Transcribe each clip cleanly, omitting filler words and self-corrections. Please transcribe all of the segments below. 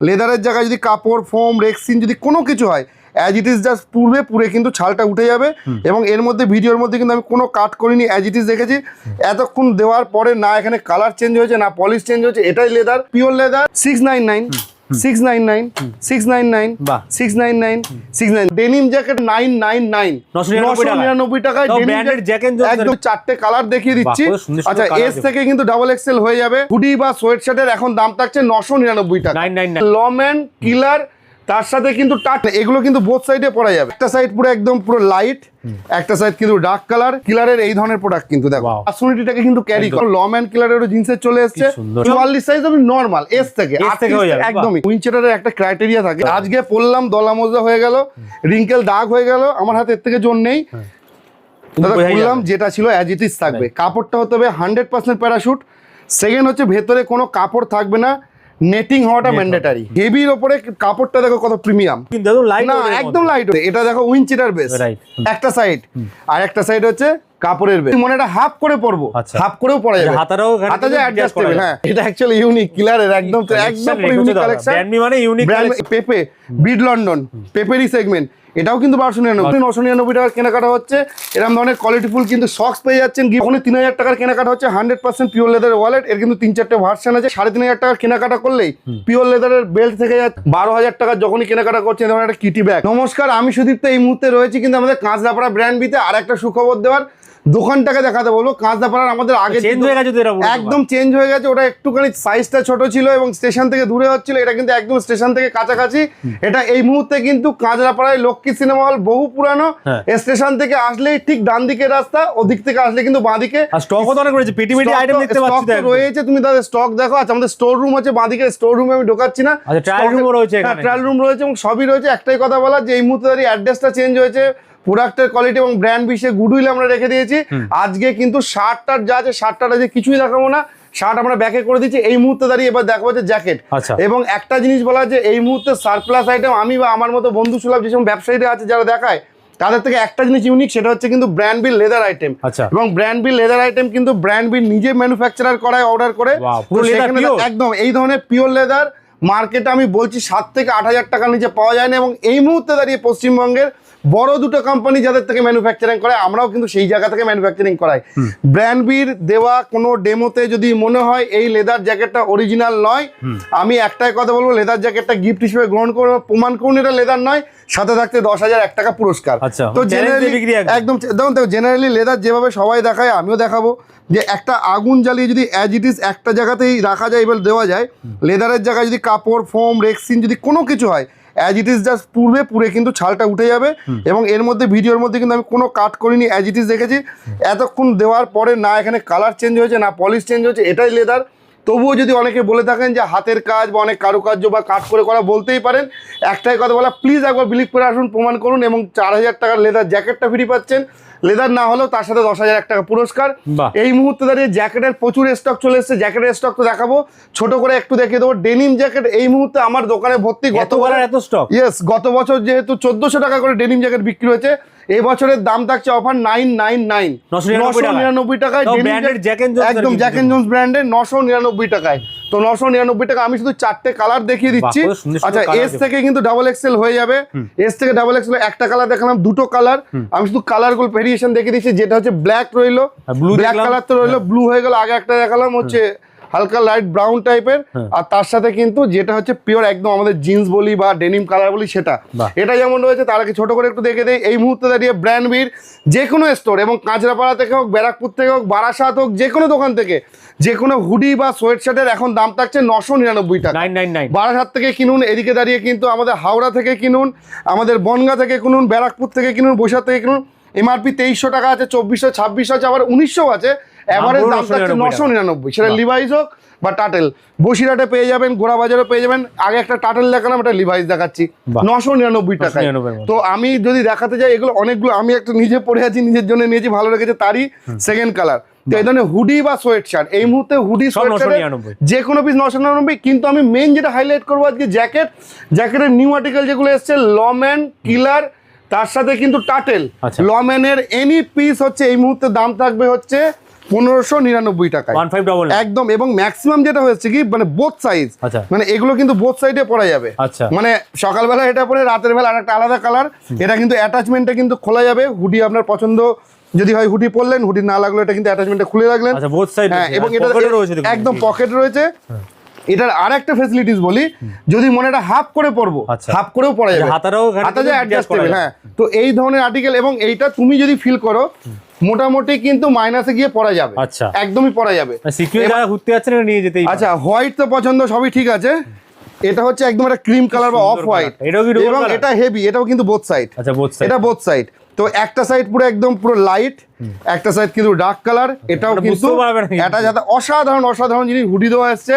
লেদারের জায়গায় যদি কাপড় ফোম রেক্সিন যদি কোনো কিছু হয় অ্যাজ ইট ইজ জাস্ট পুরে কিন্তু ছালটা উঠে যাবে। এবং এর মধ্যে ভিডিওর মধ্যে কিন্তু আমি কোনো কাট করিনি, অ্যাজ ইট ইজ রেখেছি। এতক্ষণ দেওয়ার পরে না এখানে কালার চেঞ্জ হয়েছে না পলিশ চেঞ্জ হয়েছে, এটাই leather, pure leather. 699 699 699 699 699 denim jacket 999 999 টাকায় একদম চারটে কালার দেখিয়ে দিচ্ছি। আচ্ছা এস থেকে কিন্তু ডাবল এক্সেল হয়ে যাবে। হুডি বা সোয়েট শার্টের এখন দাম থাকছে 999 টাকা। লম্যান কিলার তার সাথে কিন্তু টাটা, এগুলো কিন্তু বোথ সাইডে পরা যাবে। একটা সাইড পুরো একদম পুরো লাইট, একটা সাইড কিন্তু ডার্ক কালার। কিলারের এই ধরনের প্রোডাক্ট কিন্তু দেখো পার্সোনালিটিটাকে কিন্তু ক্যারি করে। লম্যান কিলারেরও জিন্সের চলে এসেছে 44 সাইজ আমি নরমাল এস থেকে একদমই। উইনচেটারের একটা ক্রাইটেরিয়া থাকে, আজকে পরলাম দলা মোজা হয়ে গেল, রিঙ্কেল দাগ হয়ে গেল, আমার হাতে এর থেকে জোর নেই দাদা, বললাম যেটা ছিল অ্যাজ ইট ইজ থাকবে। কাপড়টা হতে হবে 100% প্যারাশুট। সেকেন্ড হচ্ছে ভেতরে কোনো কাপড় থাকবে না, নেটিং হওয়াটা ম্যান্ডেটারি। হেভির ওপরে কাপড়টা দেখো কত প্রিমিয়াম, না একদম লাইট। এটা দেখো উইনচিটার বেস একটা সাইড, আর একটা সাইড হচ্ছে কাপড়ের বেস। মনে এটা হাফ করে পরবো, হাফ করেও পরা যাবে, হাতা যায় অ্যাডজাস্টেবল। হ্যাঁ এটা অ্যাকচুয়ালি ইউনিক কিলারের একদম ইউনিক কালেকশন। পেপে বিড লন্ডন পেপেরি সেগমেন্ট, এটাও কিন্তু 999 টাকার কেনাকাটা হচ্ছে। এরকম ধরনের কোয়ালিটিফুল কিন্তু সক্স পেয়ে যাচ্ছেন। ওখানে 3000 টাকার কেনাকাটা হচ্ছে 100% পিওর লেদার ওয়ালেট। এর কিন্তু 3-4টে ভার্সন আছে। 3500 টাকার কেনাকাটা করলেই পিওর লেদারের বেল্ট থেকে যাচ্ছে। 12000 টাকার যখনই কেনাকাটা করছে এই ধরনের একটা কিটি ব্যাগ। নমস্কার, আমি সুদীপ্ত এই মুহূর্তে রয়েছি কিন্তু আমাদের কাঁচরাপাড়া ব্র্যান্ড বিতে। আর একটা সুখবর দেওয়ার, দোকানটাকে দেখাতে বলবো। কাঁচরাপাড়ার আমাদের আগে একদম চেঞ্জ হয়ে গেছে। ওটা একটুখানি সাইজটা ছোট ছিল এবং স্টেশন থেকে দূরে হচ্ছিল, এটা কিন্তু একদম স্টেশন থেকে কাছাকাছি। এটা এই মুহূর্তে কিন্তু কাঁচরাপাড়ায় লক্ষ্মী সিনেমা হল, বহু পুরানো। স্টেশন থেকে আসলেই ঠিক ডান দিকের রাস্তা, ওদিক থেকে আসলে কিন্তু বাঁ দিকে রয়েছে। তুমি তাদের স্টক দেখো। আচ্ছা আমাদের স্টোর রুম আছে বাঁ দিকে, স্টোর রুমে আমি ঢোকাচ্ছি না, ট্রায়াল রুম রয়েছে এবং সবই রয়েছে। একটাই কথা বলা যে এই মুহূর্তে অ্যাড্রেসটা চেঞ্জ হয়েছে, প্রোডাক্টের কোয়ালিটি এবং ব্র্যান্ড বিষয়ে গুডউইল আমরা রেখে দিয়েছি। আজকে কিন্তু শার্টটার যা আছে, শার্টটা যে কিছুই দেখাবো না, শার্ট আমরা ব্যাকে করে দিচ্ছি এই মুহূর্তে দাঁড়িয়ে। এবার দেখাবো যে জ্যাকেট। এবং একটা জিনিস বলা যে এই মুহূর্তে সারপ্লাস আইটেম আমি বা আমার মতো বন্ধু সুলভ যেসব ব্যবসায়ীরা আছে যারা দেখায়, তাদের থেকে একটা জিনিস ইউনিক, সেটা হচ্ছে কিন্তু ব্র্যান্ড বিল লেদার আইটেম। এবং ব্র্যান্ড বিল লেদার আইটেম কিন্তু ব্র্যান্ড বিল নিজে ম্যানুফ্যাকচারার করায়, অর্ডার করে। একদম এই ধরনের পিওর লেদার মার্কেটে আমি বলছি 7 থেকে 8,000 টাকার নিচে পাওয়া যায় না। এবং এই মুহূর্তে দাঁড়িয়ে পশ্চিমবঙ্গের বড় দুটো কোম্পানি যাদের থেকে ম্যানুফ্যাকচারিং করায়, আমরাও কিন্তু সেই জায়গা থেকে ম্যানুফ্যাকচারিং করাই। ব্র্যান্ড বির দেওয়া কোনো ডেমোতে যদি মনে হয় এই লেদার জ্যাকেটটা অরিজিনাল নয়, আমি একটাই কথা বলবো, লেদার জ্যাকেটটা গিফট হিসেবে গ্রহণ করবো, প্রমাণ করুন এটা লেদার নয়, সাথে থাকতে 10,001 টাকা পুরস্কার। তো একদম দেখুন, জেনারেলি লেদার যেভাবে সবাই দেখায় আমিও দেখাবো যে একটা আগুন জ্বালিয়ে যদি অ্যাজ ইট ইজ একটা জায়গাতেই রাখা যায় এবার দেওয়া যায়, লেদারের জায়গায় যদি কাপড় ফোম রেক্সিন যদি কোনো কিছু হয় অ্যাজ ইট ইজ জাস্ট পুরে কিন্তু ছালটা উঠে যাবে। এবং এর মধ্যে ভিডিওর মধ্যে কিন্তু আমি কোনো কাট করিনি, অ্যাজ ইট ইজ রেখেছি। এতক্ষণ দেওয়ার পরে না এখানে কালার চেঞ্জ হয়েছে না পলিশ চেঞ্জ হয়েছে, এটাই লেদার। তবুও যদি অনেকে বলে থাকেন যে হাতের কাজ বা অনেক কারুকার্য বা কাট করে করা, বলতেই পারেন। একটাই কথা বলা, প্লিজ একবার বিলিভ করে আসুন, প্রমাণ করুন। এবং 4,000 টাকার লেদার জ্যাকেটটা ফ্রি পাচ্ছেন, লেদার না হলেও তার সাথে 10,001 টাকা পুরস্কার। এই মুহূর্তে দাঁড়িয়ে জ্যাকেটের প্রচুর স্টক চলে এসেছে। জ্যাকেটের স্টক তো দেখাবো, ছোট করে একটু দেখিয়ে দেবো। ডেনিম জ্যাকেট এই মুহূর্তে আমার দোকানে ভর্তি। গত বছর যেহেতু 1400 টাকা করে ডেনিম জ্যাকেট বিক্রি হয়েছে, এই বছরের দাম থাকছে অফার 999 টাকায়। একদম জ্যাক এন্ড জোন্স ব্র্যান্ডের 999 টাকায়। তো 999 টাকা আমি শুধু 4টে কালার দেখিয়ে দিচ্ছি। আচ্ছা এস থেকে কিন্তু ডাবল এক্সেল হয়ে যাবে। এস থেকে ডাবল এক্সেল একটা কালার দেখালাম, দুটো কালার আমি শুধু কালারগুলো ভেরিয়েশন দেখিয়ে দিচ্ছি। যেটা হচ্ছে ব্ল্যাক রইলো, ব্ল্যাক কালার তো রইলো, ব্লু হয়ে গেল। আগে একটা দেখালাম হচ্ছে হালকা লাইট ব্রাউন টাইপের, আর তার সাথে কিন্তু যেটা হচ্ছে পিওর একদম আমাদের জিন্স বলি বা ডেনিম কালার বলি সেটা। এটা যেমন রয়েছে তার আগে ছোট করে একটু দেখে দেয়। এই মুহূর্তে দাঁড়িয়ে ব্র্যান্ড বির যে কোনো স্টোর, এবং কাঁচরাপাড়া থেকে হোক, ব্যারাকপুর থেকে হোক, বারাসাত হোক, যে কোনো দোকান থেকে যে কোনো হুডি বা সোয়েট শার্টের এখন দাম থাকছে 999 টাকা। বারাসাত থেকে কিনুন, এদিকে দাঁড়িয়ে কিন্তু আমাদের হাওড়া থেকে কিনুন, আমাদের বনগাঁ থেকে কিনুন, ব্যারাকপুর থেকে কিনুন, বৈশাখ থেকে কিনুন। এমআরপি 2300 টাকা আছে, 2400, 2600 আছে, আবার 1900 আছে। এভারেজ দাম থাকছে 999, সেটা লিভাইস হোক বা টাটেল। বসিরহাটে পেয়ে যাবেন, গোড়াবাজারও পেয়ে যাবেন। আগে একটা টাটেল দেখালাম, একটা লিভাইস দেখাচ্ছি 999 টাকায়। তো আমি যদি দেখাতে যাই এগুলো অনেকগুলো, আমি একটা নিজে পরে আছি, নিজের জন্য নিয়েছি, ভালো লেগেছে, তারই সেকেন্ড কালার। তো এই ধরনের হুডি বা সোয়েট শার্ট এই মুহূর্তে হুডি সোয়েট শার্ট যে কোনো পিস 999। কিন্তু আমি মেন যেটা হাইলাইট করবো আজকে জ্যাকেটের নিউ আর্টিকেল যেগুলো এসছে, লম্যান কিলার তার সাথে কিন্তু টাটেল। লম্যানের এনি পিস হচ্ছে এই মুহূর্তে দাম থাকবে হচ্ছে 1599 টাকায় 1599 একদম। এবং ম্যাক্সিমাম যেটা হচ্ছে কি মানে বোথ সাইজ, আচ্ছা মানে এগুলো কিন্তু বোথ সাইডে পরা যাবে। আচ্ছা মানে সকালবেলা এটা পরে, রাতের বেলা আরেকটা আলাদা কালার। এটা কিন্তু অ্যাটাচমেন্টটা কিন্তু খোলা যাবে। হুডি আপনার পছন্দ যদি হয় হুডি পরলেন, হুডি না লাগলো এটা কিন্তু অ্যাটাচমেন্টটা খুলে রাখলেন। আচ্ছা বোথ সাইড। হ্যাঁ, এবং এটা একদম পকেট রয়েছে। এটার আরেকটা ফ্যাসিলিটিস বলি, যদি মনে এটা হাফ করে পরবো, হাফ করেও পরা যাবে, হাতা যায় অ্যাডজাস্টেবল। হ্যাঁ, তো এই ধরনের আর্টিকেল, এবং এইটা তুমি যদি ফিল করো মোটামুটি কিন্তু মাইনাসে গিয়ে পরা যাবে। আচ্ছা একদমই পরা যাবে। সিকিউর যারা ঘুরতে যাচ্ছেন এটা নিয়ে যেতেই। আচ্ছা, হোয়াইট তো পছন্দ, সবই ঠিক আছে। এটা হচ্ছে একদম একটা ক্রিম কালার বা অফ হোয়াইট, এবং এটা হেভি, এটাও কিন্তু বোথ সাইড। আচ্ছা বোথ সাইড, এটা বোথ সাইড। তো একটা সাইড পুরো একদম পুরো লাইট, একটা সাইড কিন্তু ডার্ক কালার। এটাও কিন্তু এটা যাতে অসাধারণ অসাধারণ জিনিস হুডি দেওয়া আসছে।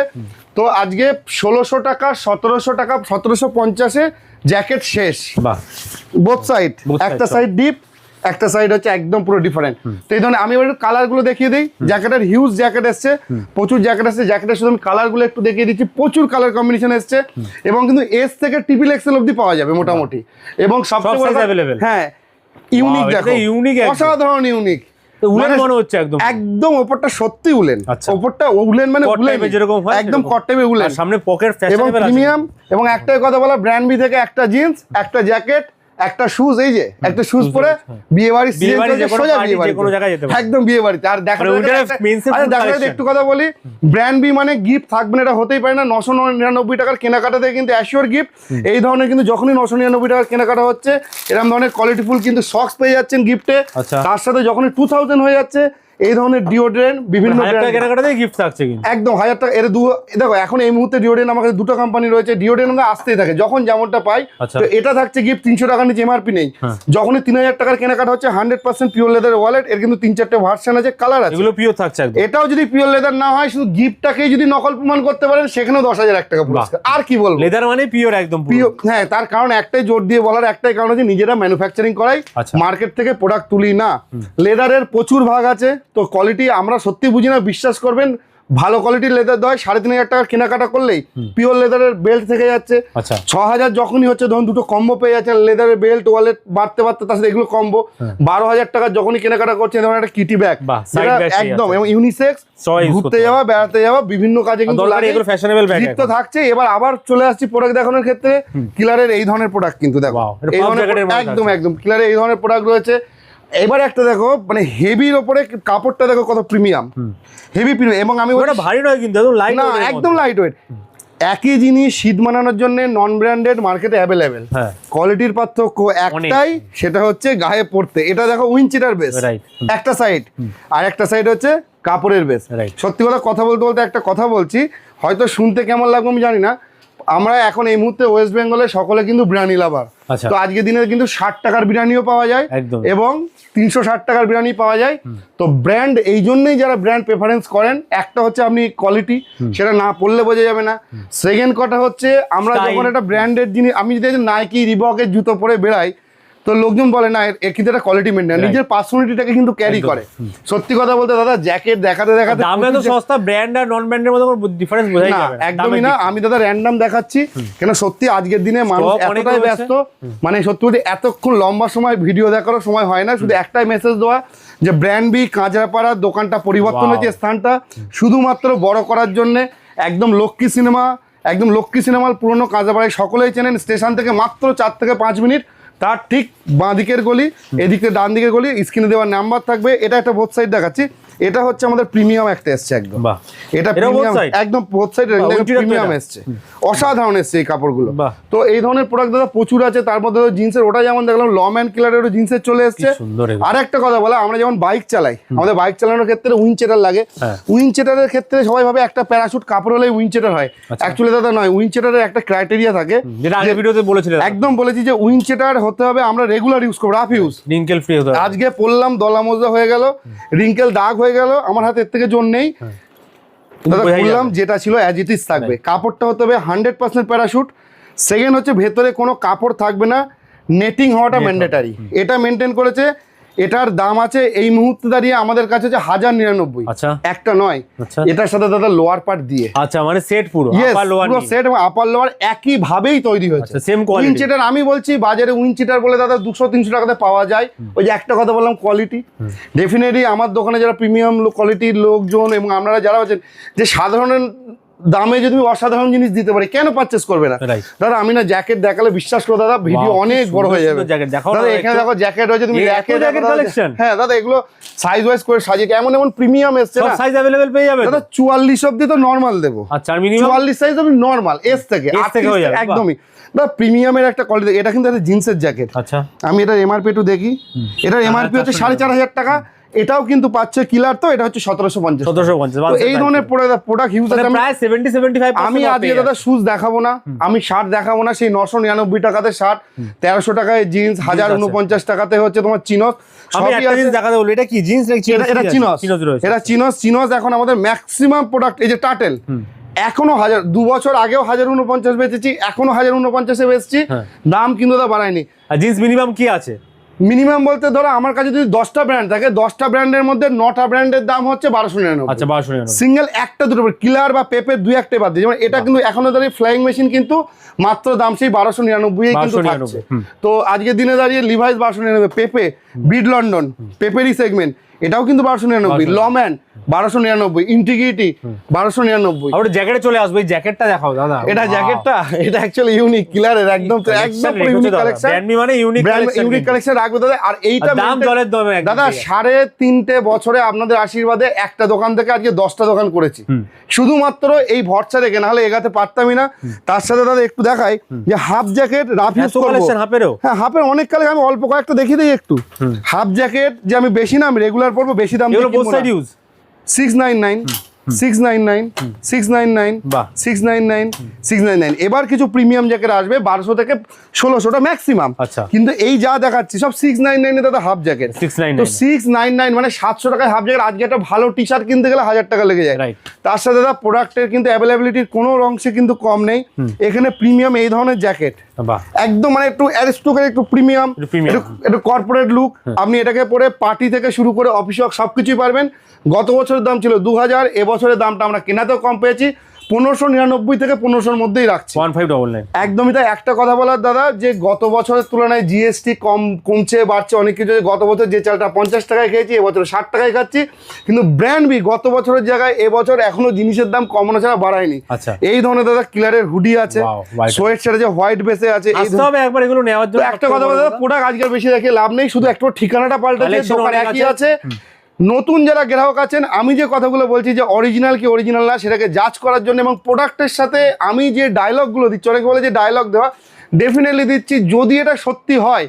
তো আজকে 1600 টাকা, 1700 টাকা, 1750-এ জ্যাকেট শেষ। বাহ, বোথ সাইড, একটা সাইড ডিপ, একটা সাইড হচ্ছে একদম পুরো ডিফারেন্ট। তো এই ধরনের আমি এবার কালার গুলো দেখিয়ে দিই। জ্যাকেটের হিউজ জ্যাকেট এসছে, প্রচুর জ্যাকেট এসছে। জ্যাকেটের সাথে আমি কালার গুলো একটু দেখিয়ে দিচ্ছি। প্রচুর কালার কম্বিনেশন এসছে, এবং কিন্তু এস থেকে ট্রিপল এক্সেল অবধি পাওয়া যাবে মোটামুটি। এবং সবচেয়ে বড় হ্যাঁ ইউনিক, দেখো অসাধারণ ইউনিক। উলেন মনে হচ্ছে একদম ওপরটা সত্যি উলেন, ওপরটা উলেন মানে উলেন যেরকম হয় একদম কট টাইপের উলেন, সামনে পকেট এবং প্রিমিয়াম। এবং একটাই কথা বলা, ব্র্যান্ড বি থেকে একটা জিন্স, একটা জ্যাকেট, একটা শুজ, এই যে একটা শুজ পরে বিয়ে বাড়ি সোজা বিয়ে বাড়ি, একদম বিয়ে বাড়িতে। আর দেখা একটু কথা বলি, ব্র্যান্ড বি মানে গিফট থাকবে না, এটা হতেই পারে না। 999 টাকার কেনাকাটাতে কিন্তু অ্যাসিওর গিফট। এই ধরনের কিন্তু যখনই 999 টাকার কেনাকাটা হচ্ছে, এরকম ধরনের কোয়ালিটিফুল কিন্তু সক্স পেয়ে যাচ্ছেন গিফটে। তার সাথে যখনই 2000 হয়ে যাচ্ছে, এই ধরনের ডিওড্রেন্ট বিভিন্ন কেনাকাটাতে গিফট থাকছে কিন্তু একদম 1000 টাকা। এর দেখো এখন এই মুহূর্তে ডিওড্রেন্ট আমার কাছে দুটো কোম্পানি রয়েছে, ডিওড্রেন্ট আসতেই থাকে যখন যেমনটা পাই। তো এটা থাকছে গিফট 300 টাকা নিচে এমআরপি নেই। যখনই 3000 টাকার কেনাকাটা হচ্ছে 100% পিওর লেদার ওয়ালেট। এর কিন্তু 3-4টে ভার্সন আছে, কালার আছে, এগুলো পিওর থাকছে একদম। এটাও যদি পিওর লেদার না হয়, শুধু গিফটটাকেই যদি নকল প্রমাণ করতে পারেন, সেখানেও 10,000 টাকা পুরস্কার। আর কি বলবো, লেদার মানে পিওর একদম পিওর। হ্যাঁ, তার কারণ একটাই, জোর দিয়ে বলার একটাই কারণ আছে, নিজেরা ম্যানুফ্যাকচারিং করাই, মার্কেট থেকে প্রোডাক্ট তুলি না। লেদারের প্রচুর ভাগ আছে, তো কোয়ালিটি আমরা সত্যি বুঝি না, বিশ্বাস করবেন। ভালো কোয়ালিটির লেদার দেয় 3500 টাকার কেনাকাটা করলেই পিওর লেদারের বেল্ট থেকে যাচ্ছে। 6000 যখনই হচ্ছে, ধরুন দুটো কম্বো পেয়ে যাচ্ছে, লেদারের বেল্ট ওয়ালেট বাড়তে বাড়তে তার সাথে এগুলো কম্বো। 12,000 টাকার যখনই কেনাকাটা করছে, ধরুন একটা কিটি ব্যাগ একদম, এবং ইউনিসেক্স, ঘুরতে যাওয়া, বেড়াতে যাওয়া, বিভিন্ন কাজে কিন্তু তো থাকছে। এবার আবার চলে আসছি প্রোডাক্ট দেখানোর ক্ষেত্রে। কিলারের এই ধরনের প্রোডাক্ট কিন্তু দেখো, এই ধরনের একদম একদম কিলারের এই ধরনের প্রোডাক্ট রয়েছে। এবার একটা দেখো, মানে হেভির ওপরে কাপড়টা দেখো কত প্রিমিয়াম, হেভি প্রিমিয়াম। এবং আমি ওটা ভারী নয় কিন্তু, একদম লাইট, না একদম লাইট ওয়েট। একই জিনিস শীত মানানোর জন্য নন ব্র্যান্ডেড মার্কেটে অ্যাভেলেবেল। কোয়ালিটির পার্থক্য একটাই, সেটা হচ্ছে গায়ে পড়তে। এটা দেখো উইনচিটার বেস একটা সাইড, আর একটা সাইড হচ্ছে কাপড়ের বেস। সত্যি কথা বলতে বলতে একটা কথা বলছি, হয়তো শুনতে কেমন লাগবে আমি জানি না। আমরা এখন এই মুহূর্তে ওয়েস্ট বেঙ্গলে সকলে কিন্তু বিরিয়ানি লাভার। তো আজকের দিনে কিন্তু 60 টাকার বিরিয়ানিও পাওয়া যায়, এবং 360 টাকার বিরিয়ানি পাওয়া যায়। তো ব্র্যান্ড এই জন্যই যারা ব্র্যান্ড প্রেফারেন্স করেন, একটা হচ্ছে আপনি কোয়ালিটি, সেটা না পড়লে বোঝা যাবে না। সেকেন্ড কথা হচ্ছে, আমরা যখন একটা ব্র্যান্ডের জিনিস, আমি যদি নাইকি রিবকের জুতো পরে বেড়াই, তো লোকজন বলে না এর কিন্তু একটা কোয়ালিটি মেনটেন, নিজের পার্সোনালিটিটাকে কিন্তু ক্যারি করে। সত্যি কথা বলতে দাদা, জ্যাকেট দেখাতে দেখাতে দামে তো সস্তা, ব্র্যান্ড আর নন ব্র্যান্ডের মধ্যে কোনো ডিফারেন্স বোঝাই যাবে না, একদমই না। আমি দাদা র্যান্ডম দেখাচ্ছি, কেন সত্যি আজকের দিনে মানুষ এতটাই ব্যস্ত, মানে সত্যি বলতে এতক্ষণ লম্বা সময় ভিডিও দেখারও সময় হয় না। শুধু একটাই মেসেজ দেওয়া, যে ব্র্যান্ড বি কাঁচরাপাড়ার দোকানটা পরিবর্তন হয়েছে, স্থানটা শুধুমাত্র বড় করার জন্যে। একদম লক্ষ্মী সিনেমার পুরনো কাঁচরাপাড়ায় সকলেই চেনেন। স্টেশন থেকে মাত্র 4 থেকে 5 মিনিট, তার ঠিক বাঁ দিকের গলি, এদিকে ডান দিকের গলি, স্ক্রিনে দেওয়ার নাম্বার থাকবে। এটা একটা বোথ সাইড দেখাচ্ছি, এটা হচ্ছে আমাদের প্রিমিয়াম একটা এসছে একদম, এটা প্রিমিয়াম একদম বোথ সাইড প্রিমিয়াম এসছে, অসাধারণ এসছে এই কাপড়গুলো। তো এই ধরনের প্রোডাক্ট দাদা প্রচুর আছে। তার মধ্যে জিন্সের, ওটা যেমন দেখলাম লম অ্যান্ড কিলারেরও জিন্সের চলে এসছে। আর একটা কথা বলা, আমরা যেমন বাইক চালাই, আমাদের বাইক চালানোর ক্ষেত্রে উইনচেটার লাগে। উইনচেটারের ক্ষেত্রে সবাই ভাবে একটা প্যারাশুট কাপড় হলেই উইনচেটার হয়, অ্যাকচুয়ালি দাদা নয়। উইনচেটারের একটা ক্রাইটেরিয়া থাকে, একদম বলেছি যে উইনচেটার হতে হবে আমরা রেগুলার ইউজ করবো, রাফ ইউজ, রিঙ্কেল ফ্রি হতে হবে। আজকে পরলাম, দলা মোজা হয়ে গেল, রিঙ্কেল দাগ হয়ে গেল, আমার হাতে এর থেকে জোর নেই, বললাম যেটা ছিল অ্যাজ ইট ইজ থাকবে। কাপড়টা হতে হবে 100% প্যারাশুট। সেকেন্ড হচ্ছে ভেতরে কোনো কাপড় থাকবে না, নেটিং হওয়াটা ম্যান্ডেটারি, এটা মেনটেন করেছে। এটার দাম আছে এই মুহূর্তে দাঁড়িয়ে আমাদের কাছে হচ্ছে 1099। আচ্ছা একটা নয়, আচ্ছা এটার সাথে দাদা লোয়ার পার্ট দিয়ে। আচ্ছা মানে সেট পুরো Yes, আপার লোয়ার পুরো সেট এবং আপার লোয়ার একই ভাবেই তৈরি হয়েছে। সেম উইন কোয়ালিটি চিটার আমি বলছি বাজারে উইন চিটার বলে দাদা 200-300 টাকাতে পাওয়া যায়। ওই যে একটা কথা বললাম কোয়ালিটি, ডেফিনেটলি আমার দোকানে যারা প্রিমিয়াম কোয়ালিটির লোকজন এবং আপনারা যারা আছেন যে সাধারণ দামে যদি আমি অসাধারণ জিনিস দিতে পারি কেন পারচেস করবে না? Right. দাদা আমি না জ্যাকেট দেখালে বিশ্বাস করো দাদা ভিডিও Wow, অনেক কি বড় হয়ে সুন্দর যাবে। জ্যাকেট দেখাও দাদা না এখানে একটু। দেখো জ্যাকেট হয়েছে তুমি এই এত জ্যাকেট জ্যাকেট collection? হ্যাঁ দাদা এগুলো সাইজ ওয়াইজ করে সাজিয়ে এমন এমন প্রিমিয়াম এসছে সব না সাইজ अवेलेबल পেয়ে যাবে তো? দাদা 44 অবধি তো নরমাল দেবো। আচ্ছা আর মিনিমাম 44 সাইজ আমি নরমাল এস থেকে S থেকে হয়ে যাবে, বাহ। একদমই দাদা প্রিমিয়ামের একটা কোয়ালিটি। এটা কিন্তু একটা জিন্সের জ্যাকেট। আচ্ছা আমি এটার এমআরপি একটু দেখি, এটার এমআরপি হচ্ছে 4500 টাকা। এটাও কিন্তু পাচ্ছে কিলার, তো এটা হচ্ছে 1750। 1750 তো এই ধরনের প্রোডাক্ট হিউজ আছে। প্রায় 70-75 আমি আজকে দাদা শুজ দেখাবো না, আমি শার্ট দেখাবো না। সেই 999 টাকাতে শার্ট, 1300 টাকায় জিন্স, 1049 টাকাতে হচ্ছে তোমার চিনস। আমি সবই একটা আছে। জিনিস দেখাতে বলি, এটা কি জিন্স নাকি এটা চিনস, রয়েছে? এটা চিনস এখন আমাদের ম্যাক্সিমাম প্রোডাক্ট। এই যে টাটেল এখনো 2 বছর আগেও 1049 বেচেছি, এখনো 1049 বেচছি। হ্যাঁ। দাম কিন্তু দাদা বাড়ায়নি। আর জিন্স মিনিমাম কি আছে? মিনিমাম বলতে ধরো আমার কাছে যদি 10টা ব্র্যান্ড থাকে, 10টা ব্র্যান্ডের মধ্যে 9টা ব্র্যান্ডের দাম হচ্ছে 1299। আচ্ছা 1299। সিঙ্গেল একটা দুটো কিলার বা পেপের 2-1 বাদ দিয়ে, যেমন এটা কিন্তু এখনো দাঁড়িয়ে ফ্লাইং মেশিন কিন্তু মাত্র দাম সেই 1299 কিন্তু 1299 থাকছে। তো আজকের দিনে দাঁড়িয়ে লিভাইস 1299, পেপে বিড লন্ডন পেপেরই সেগমেন্ট এটাও কিন্তু 1299, লম্যান 1299, ইন্টিগ্রিটি 1299। আর জ্যাকেটে চলে আসবে, এই জ্যাকেটটা দেখাও দাদা। এটা জ্যাকেটটা এটা অ্যাকচুয়ালি ইউনিক কিলারের একদম একদম ইউনিক কালেকশন। ব্র্যান্ড মানে ইউনিক কালেকশন, ইউনিক কালেকশন রাখবে দাদা। আর এইটা দাম জলের দমে একদম দাদা 3.5 বছরে আপনাদের আশীর্বাদে একটা দোকান থেকে আজকে 10টা দোকান করেছি, শুধুমাত্র এই ভরসা রেখে, না হলে এগাতে পারতামই না। তার সাথে দাদা একটু দেখাই যে হাফ জ্যাকেট রাফ ইউজ করব। কালেকশন হাফেরও? হ্যাঁ হাফের অনেক কালেকশন, আমি অল্প কয়েকটা দেখিয়ে দিই একটু। হাফ জ্যাকেট যে আমি বেশি না, আমি রেগুলার পরবো, বেশি দাম দিয়ে এগুলো বোথ সাইড ইউজ। 699, 699, 699, বাহ। 699, 699। এবার কিছু প্রিমিয়াম জ্যাকেট আসবে 1200 থেকে 1600টা ম্যাক্সিমাম। আচ্ছা। কিন্তু এই যা দেখাচ্ছি সব 699 দাদা হাফ জ্যাকেট। 699 তো 699 মানে 700 টাকায় হাফ জ্যাকেট। আজকে একটা ভালো টি শার্ট কিনতে গেলে 1000 টাকা লেগে যায়। Right. তার সাথে দাদা প্রোডাক্টের কিন্তু অ্যাভেলেবিলিটির কোনো অংশে কিন্তু কম নেই। এখানে প্রিমিয়াম এই ধরনের জ্যাকেট বাহ একদম মানে একটু অ্যারিস্টোক্রেট, একটু প্রিমিয়াম, একটু premium। একটু কর্পোরেট লুক। আপনি এটাকে পরে পার্টি থেকে শুরু করে অফিস ওয়ার্ক সবকিছুই পারবেন। গত বছরের দাম ছিল 2000, এবছরের দামটা আমরা কেনাতেও কম পেয়েছি, 1599 থেকে 1500-র মধ্যেই রাখছি। 1599 একদমই তাই। একটা কথা বলার দাদা যে গত বছরের তুলনায় জিএসটি কমছে বাড়ছে অনেক কিছু। গত বছর যে চালটা 50 টাকায় খেয়েছি, এবছর 60 টাকায় খাচ্ছি। কিন্তু ব্র্যান্ড বি গত বছরের জায়গায় এবছর এখনো জিনিসের দাম কমানো ছাড়া বাড়ায়নি। আচ্ছা। এই ধরনের দাদা কিলারের হুডি আছে, Wow, white। সোয়েট শার্ট আছে, হোয়াইট বেসে আছে। এই আসতে হবে একবার এগুলো নেওয়ার তো জন্য। একটা কথা বলতে প্রোডাক্ট আজকাল বেশি দেখে লাভ নেই, শুধু একটু ঠিকানাটা পাল্টাচ্ছে, Collection দোকান অনেক একই আছে। আছে। নতুন যারা গ্রাহক আছেন, আমি যে কথাগুলো বলছি যে অরিজিনাল কি অরিজিনাল না সেটাকে জাজ করার জন্য, এবং প্রোডাক্টের সাথে আমি যে ডায়লগগুলো দিচ্ছি, অনেকে বলে যে ডায়লগ দেওয়া, ডেফিনেটলি দিচ্ছি। যদি এটা সত্যি হয়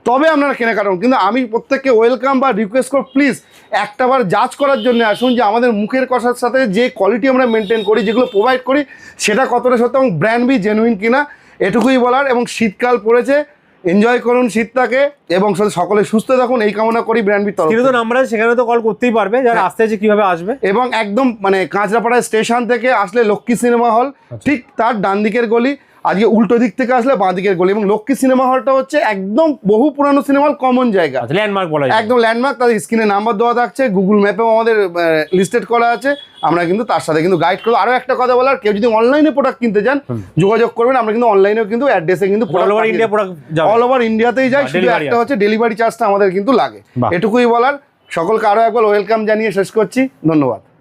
তবে আপনারা কেনাকাটা করুন। কিন্তু আমি প্রত্যেককে ওয়েলকাম বা রিকোয়েস্ট করব, প্লিজ একটাবার জাজ করার জন্য আসুন যে আমাদের মুখের কথার সাথে যে কোয়ালিটি আমরা মেনটেন করি, যেগুলো প্রোভাইড করি, সেটা কতটা সত্য এবং ব্র্যান্ড বি জেনুইন কিনা, এটুকুই বলার। এবং শীতকাল পড়েছে, এনজয় করুন শীতটাকে, এবং সকলে সুস্থ থাকুন এই কামনা করি ব্র্যান্ড বি তরফ কিন্তু তো থেকে। নাম্বার আছে, সেখানে তো কল করতেই পারবে যারা আসতে আছে কিভাবে আসবে। এবং একদম মানে কাঁচরাপাড়া স্টেশন থেকে আসলে লক্ষ্মী সিনেমা হল, ঠিক তার ডান দিকের গলি। আজকে উল্টো দিক থেকে আসলে বাঁ দিকের গলি। এবং লক্ষ্মী সিনেমা হলটা হচ্ছে একদম বহু পুরানো সিনেমা হল, কমন জায়গা, ল্যান্ডমার্ক বলা যায়। একদম ল্যান্ডমার্ক। তাদের স্ক্রিনে নাম্বার দেওয়া থাকছে, গুগল ম্যাপেও আমাদের লিস্টেড করা আছে। আমরা কিন্তু তার সাথে কিন্তু গাইড করবো। আরো একটা কথা বলার, কেউ যদি অনলাইনে প্রোডাক্ট কিনতে চান যোগাযোগ করবেন। আমরা কিন্তু অনলাইনেও কিন্তু অ্যাড্রেসে কিন্তু অল ওভার ইন্ডিয়া প্রোডাক্ট যাবে, অল ওভার ইন্ডিয়াতেই যায়। শুধু delivery একটা হচ্ছে ডেলিভারি চার্জটা আমাদের কিন্তু লাগে। বাহ। এটুকুই বলার। সকলকে আরো একবার ওয়েলকাম জানিয়ে শেষ করছি। ধন্যবাদ।